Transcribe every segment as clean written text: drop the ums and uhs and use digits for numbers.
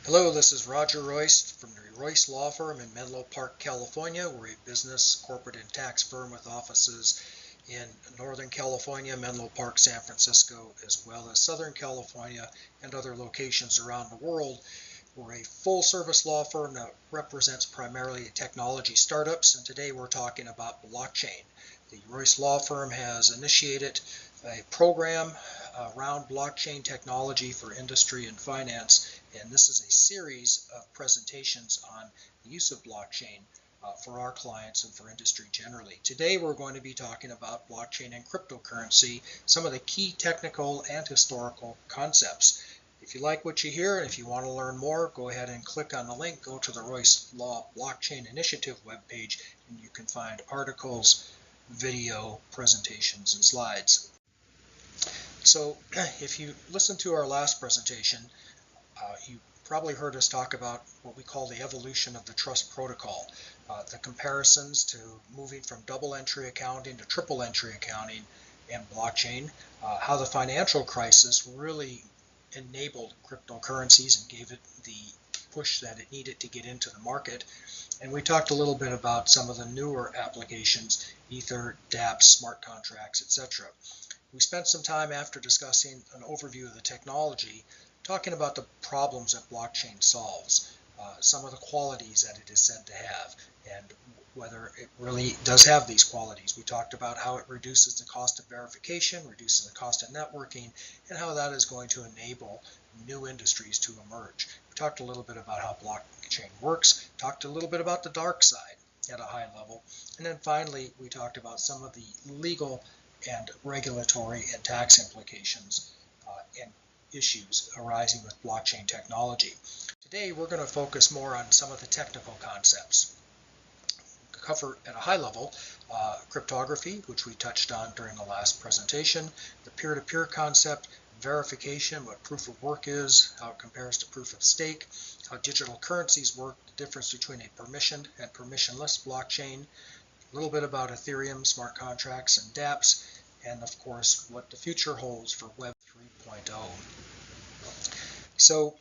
Hello, this is Royce from the Royse Law Firm in Menlo Park, California. We're a business, corporate, and tax firm with offices in Northern California, Menlo Park, San Francisco, as well as Southern California and other locations around the world. We're a full-service law firm that represents primarily technology startups, and today we're talking about blockchain. The Royce Law Firm has initiated a program around blockchain technology for industry and finance, and this is a series of presentations on the use of blockchain for our clients and for industry generally. Today we're going to be talking about blockchain and cryptocurrency, some of the key technical and historical concepts. If you like what you hear and if you want to learn more, go ahead and click on the link, go to the Royce Law Blockchain Initiative webpage, and you can find articles, video, presentations, and slides. So if you listened to our last presentation, you probably heard us talk about what we call the evolution of the trust protocol, the comparisons to moving from double entry accounting to triple entry accounting and blockchain, how the financial crisis really enabled cryptocurrencies and gave it the push that it needed to get into the market. And we talked a little bit about some of the newer applications, Ether, DApps, smart contracts, etc. We spent some time after discussing an overview of the technology talking about the problems that blockchain solves, some of the qualities that it is said to have, and whether it really does have these qualities. We talked about how it reduces the cost of verification, reduces the cost of networking, and how that is going to enable new industries to emerge. We talked a little bit about how blockchain works, talked a little bit about the dark side at a high level, and then finally we talked about some of the legal and regulatory and tax implications and issues arising with blockchain technology. Today we're going to focus more on some of the technical concepts. Cover at a high level cryptography, which we touched on during the last presentation, the peer-to-peer concept, verification, what proof of work is, how it compares to proof of stake, how digital currencies work, the difference between a permissioned and permissionless blockchain, a little bit about Ethereum, smart contracts, and DApps, and of course what the future holds for Web 3.0. So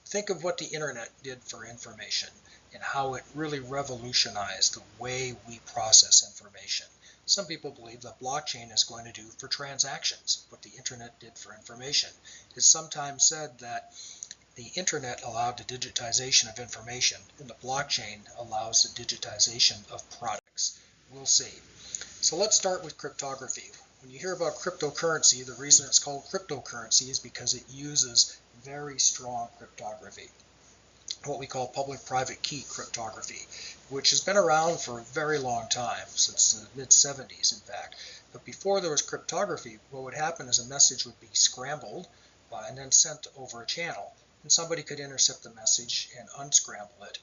think of what the internet did for information and how it really revolutionized the way we process information. Some people believe that blockchain is going to do for transactions what the internet did for information. It's sometimes said that the internet allowed the digitization of information and the blockchain allows the digitization of products. We'll see. So let's start with cryptography. When you hear about cryptocurrency, the reason it's called cryptocurrency is because it uses very strong cryptography, what we call public-private key cryptography, which has been around for a very long time, since the mid-70s in fact. But before there was cryptography, what would happen is a message would be scrambled and then sent over a channel, and somebody could intercept the message and unscramble it.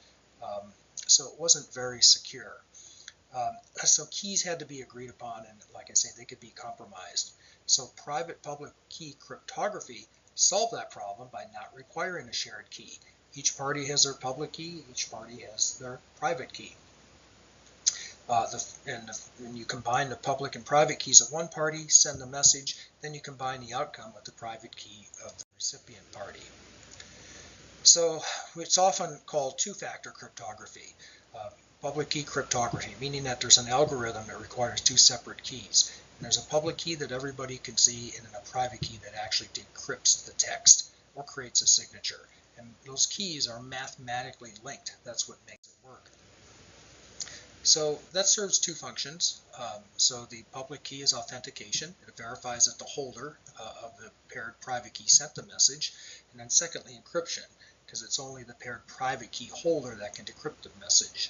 So it wasn't very secure. So keys had to be agreed upon, and like I say, they could be compromised. So private public key cryptography solved that problem by not requiring a shared key. Each party has their public key, each party has their private key. When you combine the public and private keys of one party, send the message, then you combine the outcome with the private key of the recipient party. So it's often called two-factor cryptography. Public key cryptography, meaning that there's an algorithm that requires two separate keys. And there's a public key that everybody can see and then a private key that actually decrypts the text or creates a signature. And those keys are mathematically linked. That's what makes it work. So that serves two functions. So the public key is authentication. It verifies that the holder of the paired private key sent the message. And then secondly, encryption, because it's only the paired private key holder that can decrypt the message.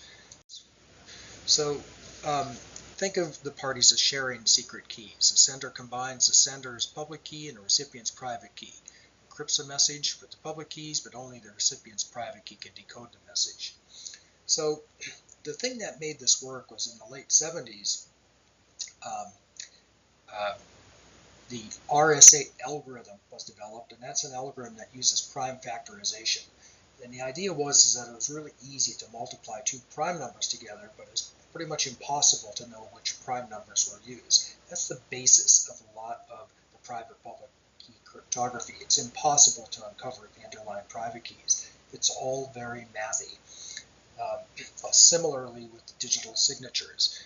So think of the parties as sharing secret keys. The sender combines the sender's public key and the recipient's private key. Encrypts a message with the public keys, but only the recipient's private key can decode the message. So the thing that made this work was in the late 70s, the RSA algorithm was developed, and that's an algorithm that uses prime factorization. And the idea was that it was really easy to multiply two prime numbers together, but it's pretty much impossible to know which prime numbers were used. That's the basis of a lot of the private public key cryptography. It's impossible to uncover the underlying private keys. It's all very mathy. Similarly with digital signatures.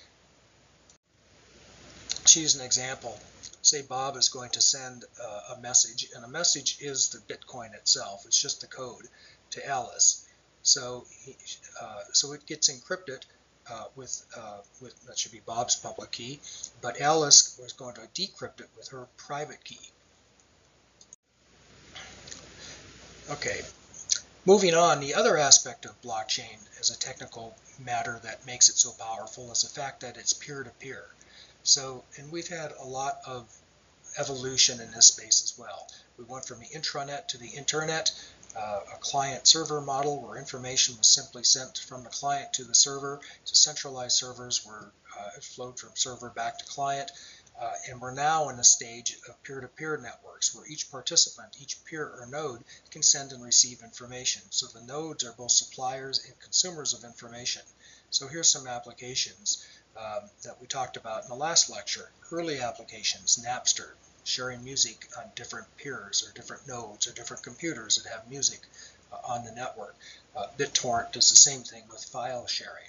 Let's use an example. Say Bob is going to send a message, and a message is the Bitcoin itself. It's just the code to Alice. So it gets encrypted with that should be Bob's public key, but Alice was going to decrypt it with her private key. Okay, moving on, the other aspect of blockchain as a technical matter that makes it so powerful is the fact that it's peer-to-peer. So, and we've had a lot of evolution in this space as well. We went from the intranet to the internet, a client-server model where information was simply sent from the client to the server, to centralized servers where it flowed from server back to client. And we're now in a stage of peer-to-peer networks where each participant, each peer or node can send and receive information. So the nodes are both suppliers and consumers of information. So here's some applications that we talked about in the last lecture. Early applications, Napster, sharing music on different peers or different nodes or different computers that have music on the network. BitTorrent does the same thing with file sharing.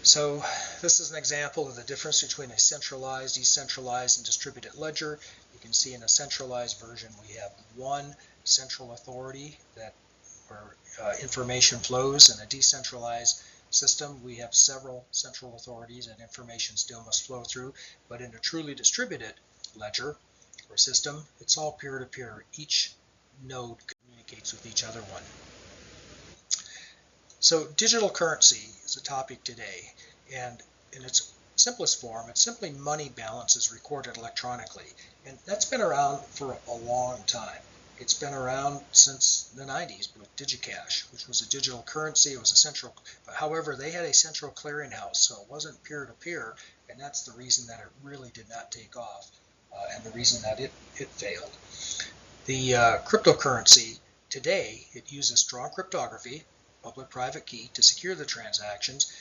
So this is an example of the difference between a centralized, decentralized, and distributed ledger. You can see in a centralized version we have one central authority where information flows. In a decentralized system we have several central authorities that information still must flow through. But in a truly distributed ledger or system, it's all peer-to-peer. Each node communicates with each other one. So digital currency is a topic today, and in its simplest form, it's simply money balances recorded electronically, and that's been around for a long time. It's been around since the 90s with DigiCash, which was a digital currency. It was a central, however, they had a central clearinghouse, so it wasn't peer-to-peer, and that's the reason that it really did not take off, and the reason that it failed. The cryptocurrency today, it uses strong cryptography, public-private key, to secure the transactions,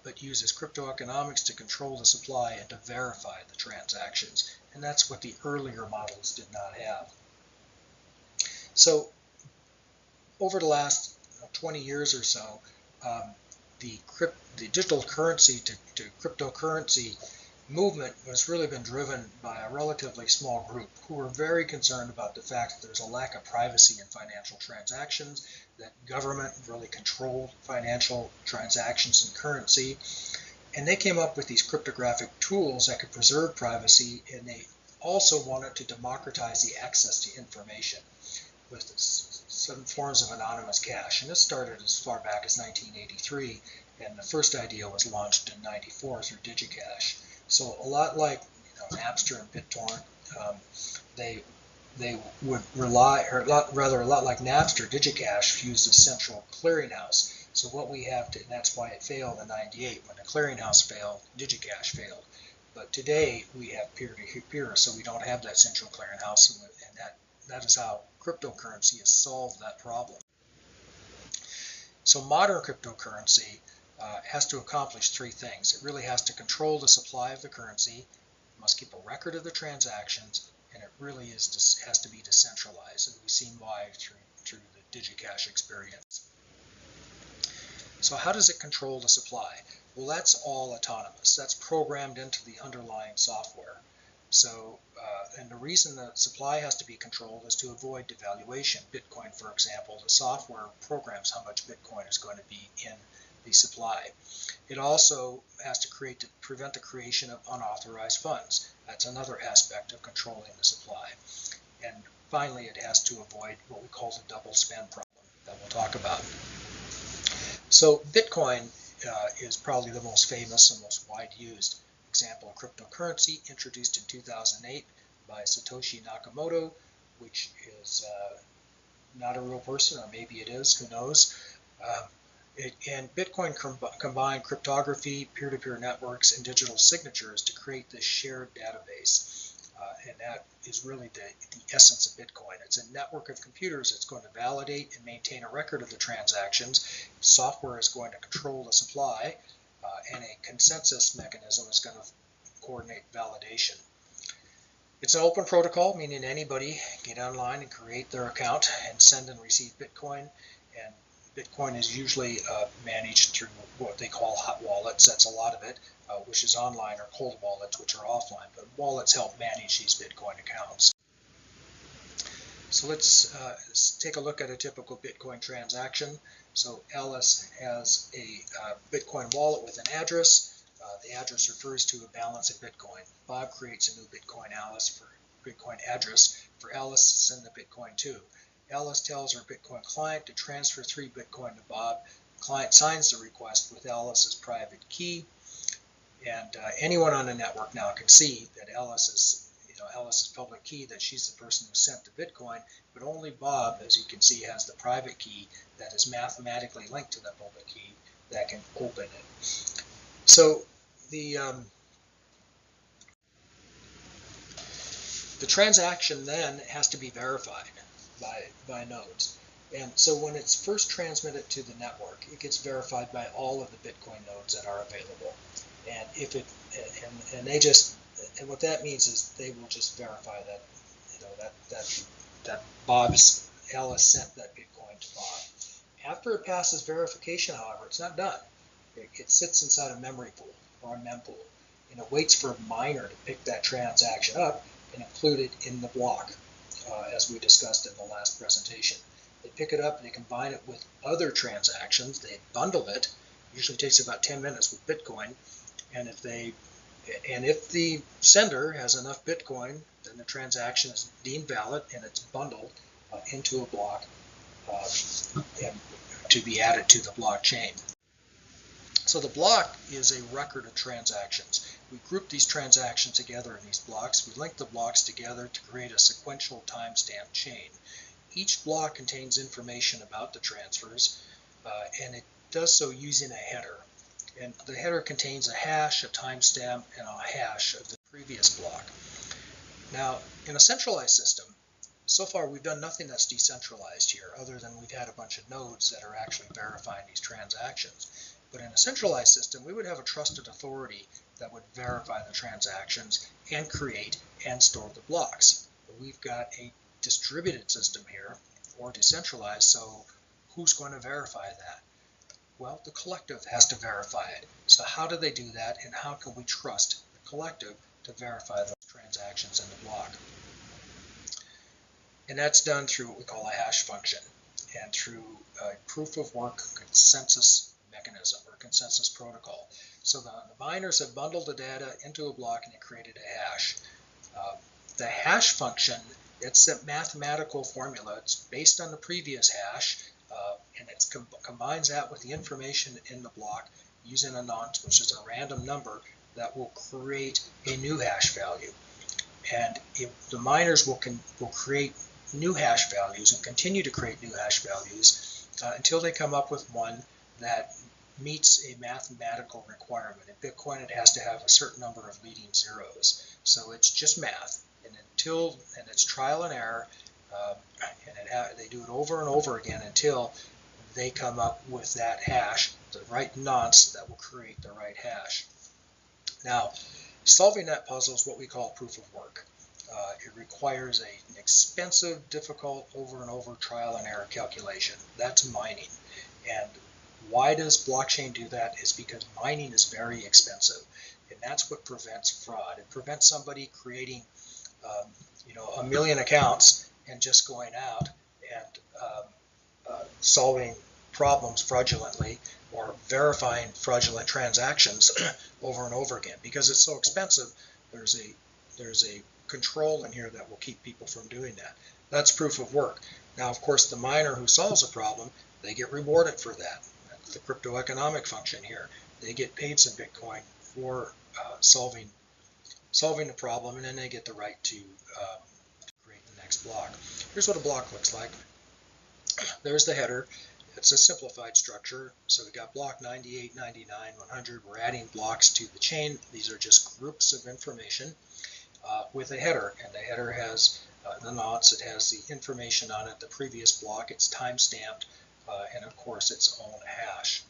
but uses cryptoeconomics to control the supply and to verify the transactions. And that's what the earlier models did not have. So over the last 20 years or so, the digital currency to cryptocurrency movement has really been driven by a relatively small group who were very concerned about the fact that there's a lack of privacy in financial transactions, that government really controlled financial transactions and currency, and they came up with these cryptographic tools that could preserve privacy, and they also wanted to democratize the access to information with some forms of anonymous cash. And this started as far back as 1983, and the first idea was launched in 94 through DigiCash. So a lot like Napster and BitTorrent, they would rely, or a lot like Napster, DigiCash used a central clearinghouse. So what we have to, and that's why it failed in '98. When the clearinghouse failed, DigiCash failed. But today we have peer-to-peer, so we don't have that central clearinghouse, and that is how cryptocurrency has solved that problem. So modern cryptocurrency has to accomplish three things. It really has to control the supply of the currency, it must keep a record of the transactions, and it really has to be decentralized. And we've seen why through the DigiCash experience. So how does it control the supply? Well, that's all autonomous. That's programmed into the underlying software. So, and the reason the supply has to be controlled is to avoid devaluation. Bitcoin, for example, the software programs how much Bitcoin is going to be in the supply. It also has to prevent the creation of unauthorized funds. That's another aspect of controlling the supply. And finally, it has to avoid what we call the double spend problem that we'll talk about. So Bitcoin is probably the most famous and most wide used example of cryptocurrency, introduced in 2008 by Satoshi Nakamoto, which is not a real person, or maybe it is, who knows. And Bitcoin combined cryptography, peer-to-peer networks, and digital signatures to create this shared database. And that is really the essence of Bitcoin. It's a network of computers that's going to validate and maintain a record of the transactions. Software is going to control the supply, and a consensus mechanism is going to coordinate validation. It's an open protocol, meaning anybody can get online and create their account and send and receive Bitcoin. And Bitcoin is usually managed through what they call hot wallets. That's a lot of it, which is online, or cold wallets, which are offline. But wallets help manage these Bitcoin accounts. So let's take a look at a typical Bitcoin transaction. So Alice has a Bitcoin wallet with an address. The address refers to a balance in Bitcoin. Bob creates a new Bitcoin address for Alice to send the Bitcoin to. Alice tells her Bitcoin client to transfer 3 Bitcoin to Bob. The client signs the request with Alice's private key, and anyone on the network now can see that Alice's public key, that she's the person who sent the Bitcoin, but only Bob, as you can see, has the private key that is mathematically linked to the public key that can open it. So the transaction then has to be verified by nodes. And so when it's first transmitted to the network, it gets verified by all of the Bitcoin nodes that are available. And if it and what that means is they will just verify that that Alice sent that Bitcoin to Bob. After it passes verification, however, it's not done. It sits inside a memory pool, or a mempool, and it waits for a miner to pick that transaction up and include it in the block, as we discussed in the last presentation. They pick it up and they combine it with other transactions. They bundle it. Usually takes about 10 minutes with Bitcoin, and if the sender has enough Bitcoin, then the transaction is deemed valid and it's bundled into a block and to be added to the blockchain. So the block is a record of transactions. We group these transactions together in these blocks. We link the blocks together to create a sequential timestamp chain. Each block contains information about the transfers, and it does so using a header. And the header contains a hash, a timestamp, and a hash of the previous block. Now, in a centralized system, so far we've done nothing that's decentralized here, other than we've had a bunch of nodes that are actually verifying these transactions. But in a centralized system, we would have a trusted authority that would verify the transactions and create and store the blocks. But we've got a distributed system here, or decentralized, so who's going to verify that? Well, the collective has to verify it. So how do they do that, and how can we trust the collective to verify those transactions in the block? And that's done through what we call a hash function, and through a proof of work consensus mechanism, or consensus protocol. So the miners have bundled the data into a block and they created a hash. The hash function, it's a mathematical formula. It's based on the previous hash, and it combines that with the information in the block using a nonce, which is a random number that will create a new hash value. And the miners will create new hash values and continue to create new hash values until they come up with one that meets a mathematical requirement. In Bitcoin, it has to have a certain number of leading zeros. So it's just math, and it's trial and error, and they do it over and over again until they come up with that hash, the right nonce that will create the right hash. Now, solving that puzzle is what we call proof of work. It requires an expensive, difficult, over and over trial and error calculation. That's mining. And why does blockchain do that? Is because mining is very expensive, and that's what prevents fraud. It prevents somebody creating, 1 million accounts and just going out and solving problems fraudulently, or verifying fraudulent transactions over and over again. Because it's so expensive, there's a control in here that will keep people from doing that. That's proof of work. Now, of course, the miner who solves a problem, they get rewarded for that. That's the crypto economic function here. They get paid some Bitcoin for solving the problem, and then they get the right to create the next block. Here's what a block looks like. There's the header. It's a simplified structure. So we got block 98, 99, 100. We're adding blocks to the chain. These are just groups of information with a header, and the header has the nonce. It has the information on it, the previous block. It's time stamped, and of course its own hash.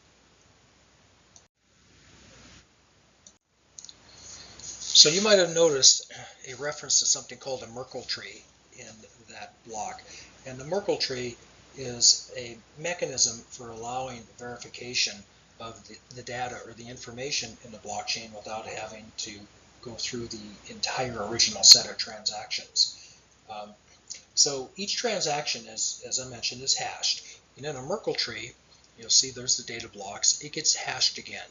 So you might have noticed a reference to something called a Merkel tree in that block. And the Merkel tree is a mechanism for allowing verification of the data or the information in the blockchain without having to go through the entire original set of transactions. So each transaction, as I mentioned, is hashed. And in a Merkel tree, you'll see there's the data blocks. It gets hashed again.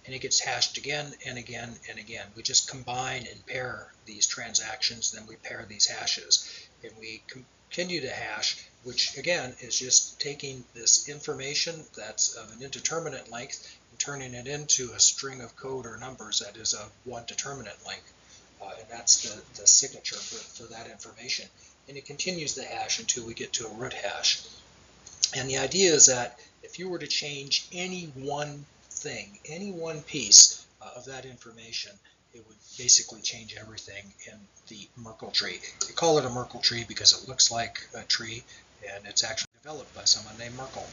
And it gets hashed again and again and again. We just combine and pair these transactions, then we pair these hashes. And we continue to hash, which again is just taking this information that's of an indeterminate length and turning it into a string of code or numbers that is of one determinate length. And that's the signature for that information. And it continues the hash until we get to a root hash. And the idea is that if you were to change any one thing, any one piece of that information, it would basically change everything in the Merkel tree. They call it a Merkel tree because it looks like a tree, and it's actually developed by someone named Merkel.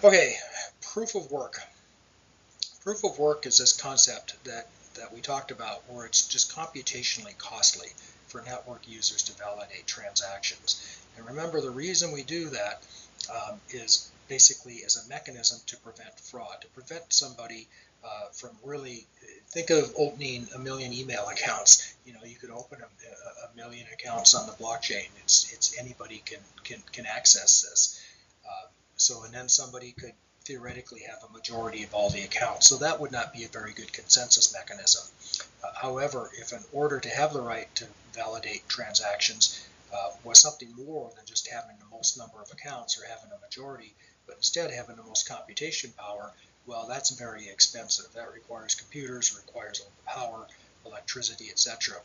Okay, proof of work. Proof of work is this concept that we talked about where it's just computationally costly for network users to validate transactions. And remember, the reason we do that is basically as a mechanism to prevent fraud, to prevent somebody from really, think of opening a million email accounts. You know, you could open a million accounts on the blockchain. It's anybody can access this. And then somebody could theoretically have a majority of all the accounts. So that would not be a very good consensus mechanism. However, if in order to have the right to validate transactions was something more than just having the most number of accounts or having a majority, but instead having the most computation power, well, that's very expensive. That requires computers, requires power, electricity, etc.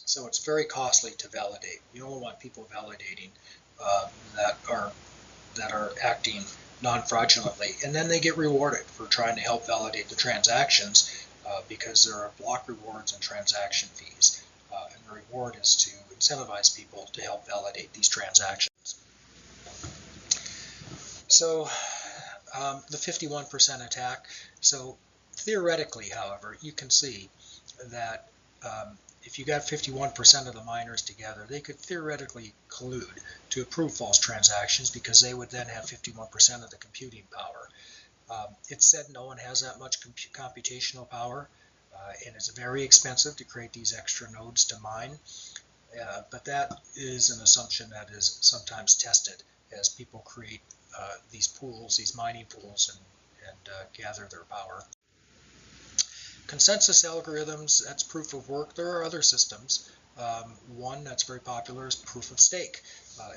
So it's very costly to validate. You don't want people validating that are acting non-fraudulently, and then they get rewarded for trying to help validate the transactions because there are block rewards and transaction fees. And the reward is to incentivize people to help validate these transactions. So the 51% attack. So theoretically, however, you can see that if you got 51% of the miners together, they could theoretically collude to approve false transactions because they would then have 51% of the computing power. It's said no one has that much computational power, and it's very expensive to create these extra nodes to mine. But that is an assumption that is sometimes tested as people create these pools, these mining pools, and gather their power. Consensus algorithms, that's proof of work. There are other systems. One that's very popular is proof of stake.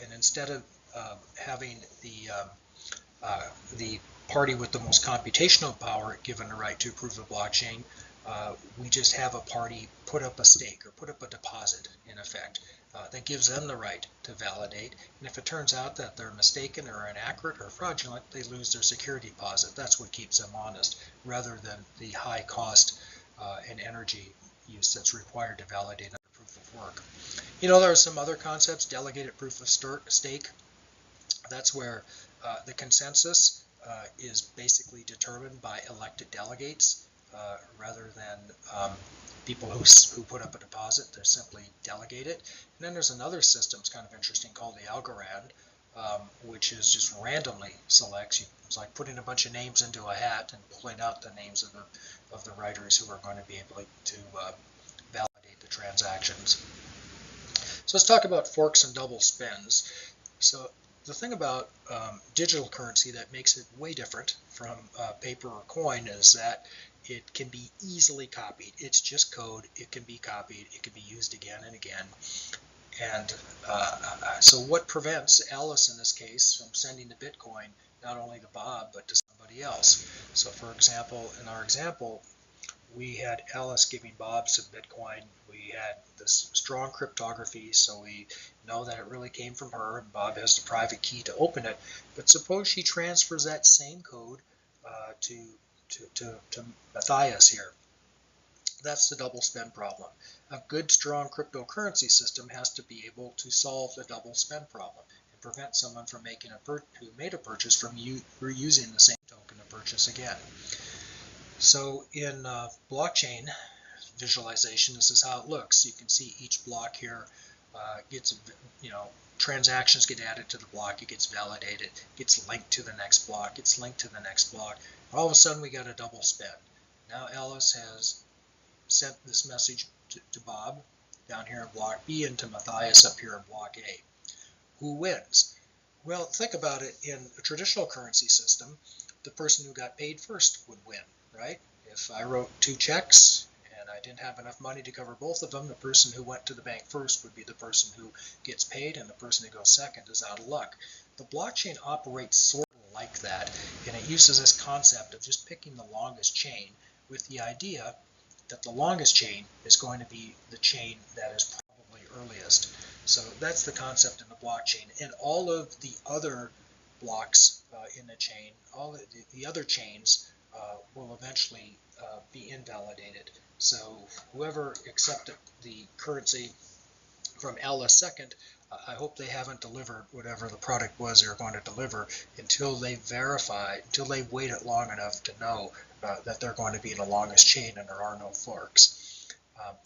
And instead of having the party with the most computational power given the right to approve a blockchain, we just have a party put up a stake or put up a deposit, in effect, that gives them the right to validate. And if it turns out that they're mistaken or inaccurate or fraudulent, they lose their security deposit. That's what keeps them honest, rather than the high cost and energy use that's required to validate under proof of work. You know, there are some other concepts. Delegated proof of stake. That's where the consensus is basically determined by elected delegates rather than people who put up a deposit. They're simply delegated. And then there's another system, it's kind of interesting, called the Algorand, which is just randomly selects. It's like putting a bunch of names into a hat and pulling out the names of the writers who are going to be able to validate the transactions. So let's talk about forks and double spends. So the thing about digital currency that makes it way different from paper or coin is that it can be easily copied. It's just code. It can be copied. It can be used again and again. And so what prevents Alice in this case from sending the Bitcoin not only to Bob but to somebody else? So for example, in our example, we had Alice giving Bob some Bitcoin. We had this strong cryptography, so we know that it really came from her, and Bob has the private key to open it. But suppose she transfers that same code to Matthias here. That's the double spend problem. A good, strong cryptocurrency system has to be able to solve the double spend problem and prevent someone from who made a purchase from reusing the same token to purchase again. So in blockchain, visualization, this is how it looks. You can see each block here gets, transactions get added to the block, it gets validated, gets linked to the next block, gets linked to the next block. All of a sudden we got a double spend. Now Alice has sent this message to Bob down here in block B and to Matthias up here in block A. Who wins? Well, think about it. In a traditional currency system, the person who got paid first would win, right? If I wrote 2 checks and I didn't have enough money to cover both of them, the person who went to the bank first would be the person who gets paid, and the person who goes second is out of luck. The blockchain operates sort of like that, and it uses this concept of just picking the longest chain with the idea that the longest chain is going to be the chain that is probably earliest. So that's the concept in the blockchain. And all of the other blocks in the chain, all of the other chains will eventually be invalidated. So whoever accepted the currency from Alice second, I hope they haven't delivered whatever the product was they're going to deliver until they verify, until they wait it long enough to know that they're going to be in the longest chain and there are no forks.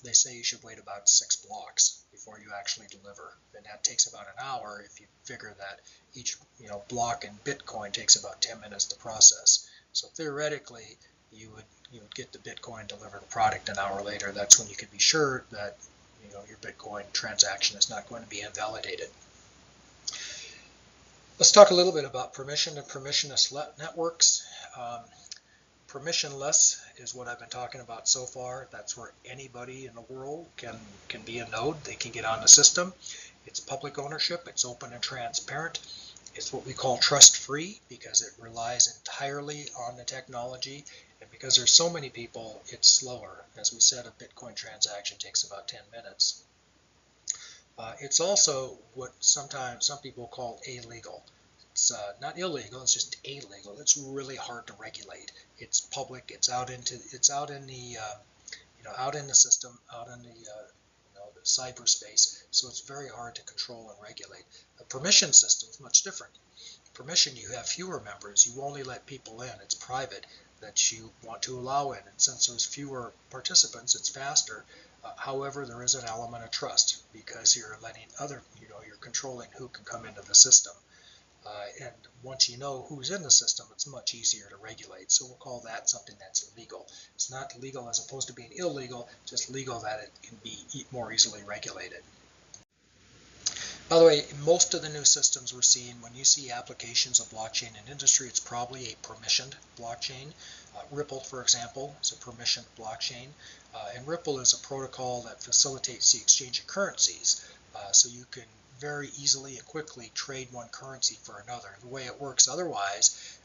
They say you should wait about 6 blocks before you actually deliver, and that takes about an hour if you figure that each block in Bitcoin takes about 10 minutes to process. So theoretically, you would get the Bitcoin, deliver the product an hour later. That's when you can be sure that your Bitcoin transaction is not going to be invalidated. Let's talk a little bit about permission and permissionless networks. Permissionless is what I've been talking about so far. That's where anybody in the world can be a node. They can get on the system. It's public ownership. It's open and transparent. It's what we call trust-free because it relies entirely on the technology. And because there's so many people, it's slower. As we said, a Bitcoin transaction takes about 10 minutes. It's also what sometimes some people call illegal. It's not illegal, it's just illegal. It's really hard to regulate. It's public, it's out in the system, out in the cyberspace, so it's very hard to control and regulate. A permission system is much different. Permission, you have fewer members, you only let people in, it's private that you want to allow in, and since there's fewer participants, it's faster. However, there is an element of trust because you're letting you're controlling who can come into the system. And once you know who's in the system, it's much easier to regulate. So we'll call that something that's legal. It's not legal as opposed to being illegal, just legal that it can be more easily regulated. By the way, most of the new systems we're seeing, when you see applications of blockchain in industry, it's probably a permissioned blockchain. Ripple, for example, is a permissioned blockchain. And Ripple is a protocol that facilitates the exchange of currencies. So you can very easily and quickly trade one currency for another. The way it works otherwise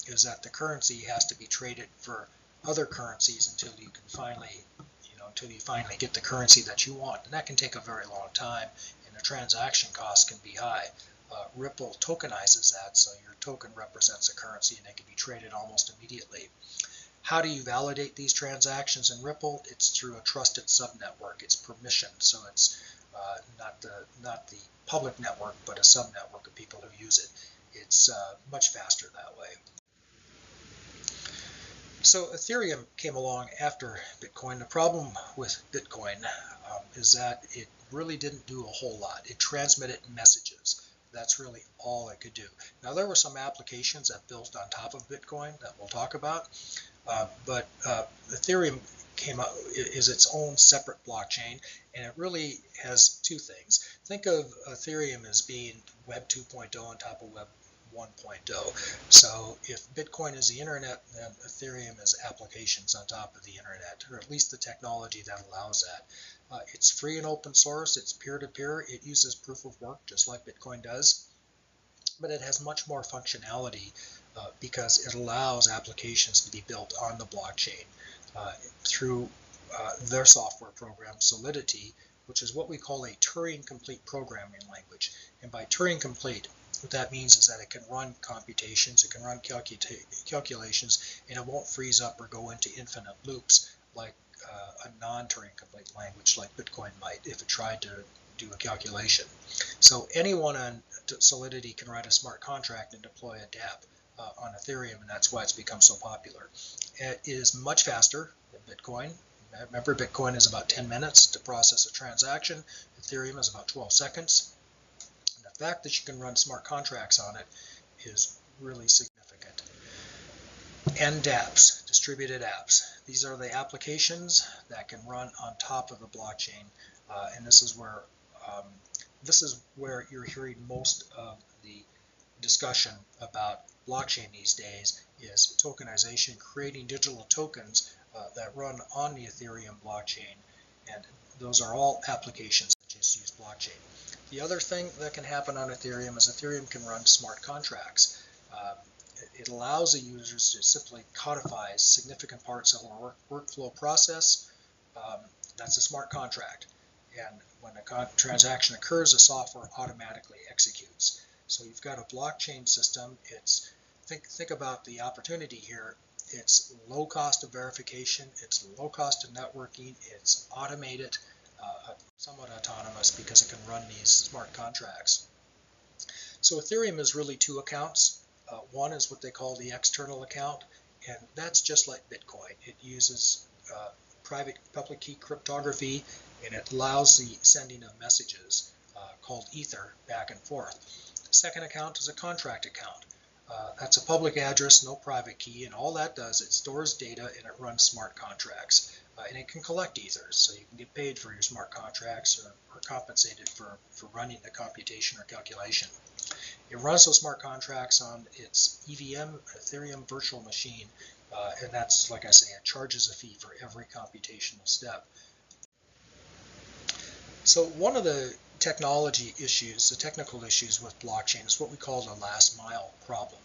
is that the currency has to be traded for other currencies until you can finally, get the currency that you want, and that can take a very long time, and the transaction costs can be high. Ripple tokenizes that, so your token represents a currency, and it can be traded almost immediately. How do you validate these transactions in Ripple? It's through a trusted subnetwork. It's permissioned, so it's not the public network, but a subnetwork of people who use it. It's much faster that way. So Ethereum came along after Bitcoin. The problem with Bitcoin is that it really didn't do a whole lot. It transmitted messages. That's really all it could do. Now there were some applications that built on top of Bitcoin that we'll talk about, but Ethereum is its own separate blockchain, and it really has 2 things. Think of Ethereum as being Web 2.0 on top of Web 1.0. So if Bitcoin is the internet, then Ethereum is applications on top of the internet, or at least the technology that allows that. It's free and open source. It's peer-to-peer. It uses proof of work just like Bitcoin does, but it has much more functionality because it allows applications to be built on the blockchain through their software program, Solidity, which is what we call a Turing-complete programming language. And by Turing-complete, what that means is that it can run computations, it can run calculations, and it won't freeze up or go into infinite loops like a non-Turing complete language like Bitcoin might if it tried to do a calculation. So anyone on Solidity can write a smart contract and deploy a DApp on Ethereum, and that's why it's become so popular. It is much faster than Bitcoin. Remember, Bitcoin is about 10 minutes to process a transaction. Ethereum is about 12 seconds. And the fact that you can run smart contracts on it is really significant. And DApps, distributed apps. These are the applications that can run on top of the blockchain, and this is where you're hearing most of the discussion about blockchain these days, is tokenization, creating digital tokens that run on the Ethereum blockchain, and those are all applications that just use blockchain. The other thing that can happen on Ethereum is Ethereum can run smart contracts. It allows the users to simply codify significant parts of our workflow process. That's a smart contract. And when a transaction occurs, the software automatically executes. So you've got a blockchain system. Think about the opportunity here. It's low cost of verification. It's low cost of networking. It's automated, somewhat autonomous, because it can run these smart contracts. So Ethereum is really two accounts. One is what they call the external account, and that's just like Bitcoin. It uses private public key cryptography, and it allows the sending of messages called Ether back and forth. The second account is a contract account. That's a public address, no private key, and all that does, it stores data and it runs smart contracts. And it can collect Ethers, so you can get paid for your smart contracts or compensated for running the computation or calculation. It runs those smart contracts on its EVM, Ethereum virtual machine, and that's, like I say, it charges a fee for every computational step. So one of the technology issues, the technical issues with blockchain, is what we call the last mile problem.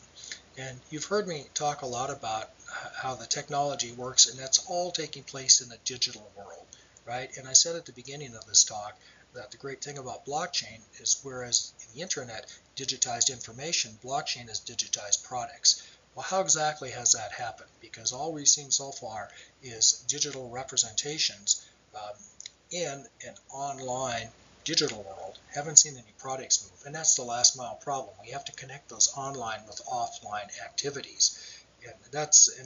And you've heard me talk a lot about how the technology works, and that's all taking place in the digital world, right? And I said at the beginning of this talk that the great thing about blockchain is, whereas in the internet digitized information, blockchain is digitized products. Well, how exactly has that happened? Because all we've seen so far is digital representations in an online digital world. Haven't seen any products move, and that's the last mile problem. We have to connect those online with offline activities, and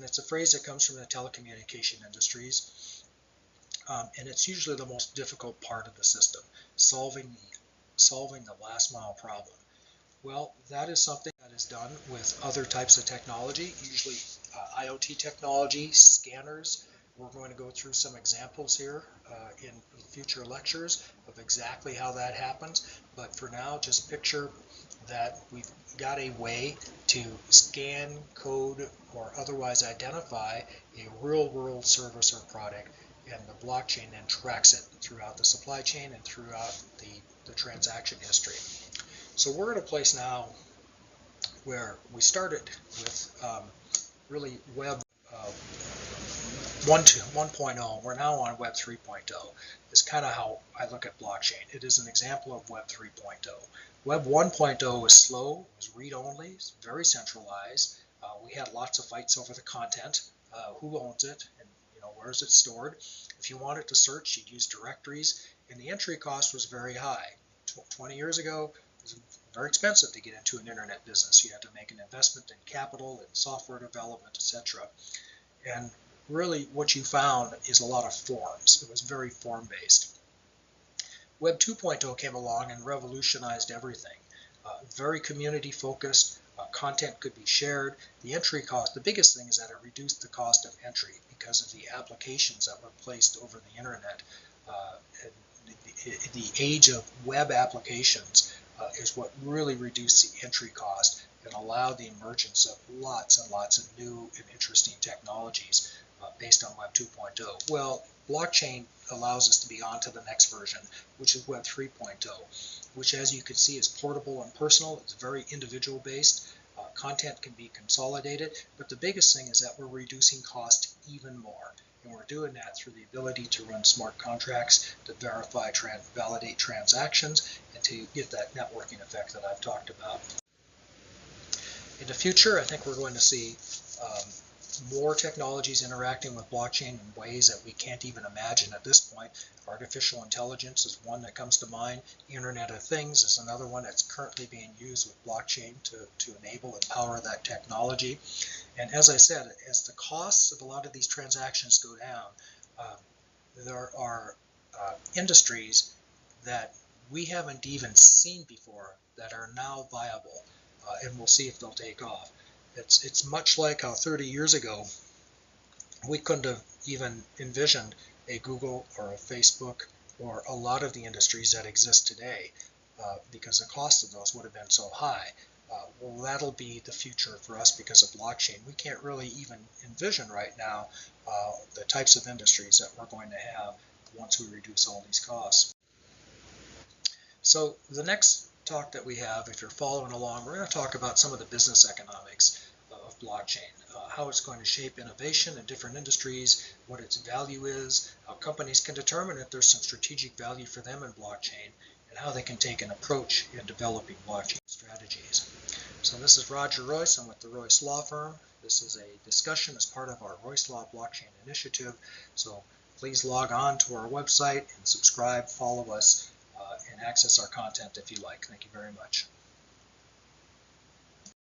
it's a phrase that comes from the telecommunication industries, and it's usually the most difficult part of the system, solving the last mile problem. Well, that is something that is done with other types of technology, usually IoT technology, scanners. We're going to go through some examples here in future lectures of exactly how that happens. But for now, just picture that we've got a way to scan, code, or otherwise identify a real-world service or product, and the blockchain then tracks it throughout the supply chain and throughout the transaction history. So we're at a place now where we started with really Web 1.0. We're now on Web 3.0. Is kind of how I look at blockchain. It is an example of Web 3.0. Web 1.0 is slow, it was read-only, it's very centralized. We had lots of fights over the content, who owns it, and where is it stored. If you wanted to search, you'd use directories, and the entry cost was very high. 20 years ago, it was very expensive to get into an internet business. You had to make an investment in capital and software development, etc. And really what you found is a lot of forms. It was very form-based. Web 2.0 came along and revolutionized everything. Very community-focused. Content could be shared. The entry cost, the biggest thing is that it reduced the cost of entry because of the applications that were placed over the internet. The age of web applications is what really reduced the entry cost and allowed the emergence of lots and lots of new and interesting technologies based on Web 2.0. Well, blockchain allows us to be on to the next version, which is Web 3.0, which, as you can see, is portable and personal. It's very individual based. Content can be consolidated, but the biggest thing is that we're reducing cost even more. And we're doing that through the ability to run smart contracts, to verify, validate transactions, and to get that networking effect that I've talked about. In the future, I think we're going to see more technologies interacting with blockchain in ways that we can't even imagine at this point. Artificial intelligence is one that comes to mind. Internet of Things is another one that's currently being used with blockchain to enable and power that technology. And as I said, as the costs of a lot of these transactions go down, there are industries that we haven't even seen before that are now viable, and we'll see if they'll take off. It's much like how 30 years ago we couldn't have even envisioned a Google or a Facebook or a lot of the industries that exist today because the cost of those would have been so high. Well, that'll be the future for us because of blockchain. We can't really even envision right now the types of industries that we're going to have once we reduce all these costs. So the next talk that we have, if you're following along, we're going to talk about some of the business economics of blockchain, how it's going to shape innovation in different industries, what its value is, how companies can determine if there's some strategic value for them in blockchain, and how they can take an approach in developing blockchain strategies. So this is Roger Royce. I'm with the Royse Law Firm. This is a discussion as part of our Royce Law Blockchain Initiative. So please log on to our website and subscribe, follow us, and access our content if you like. Thank you very much.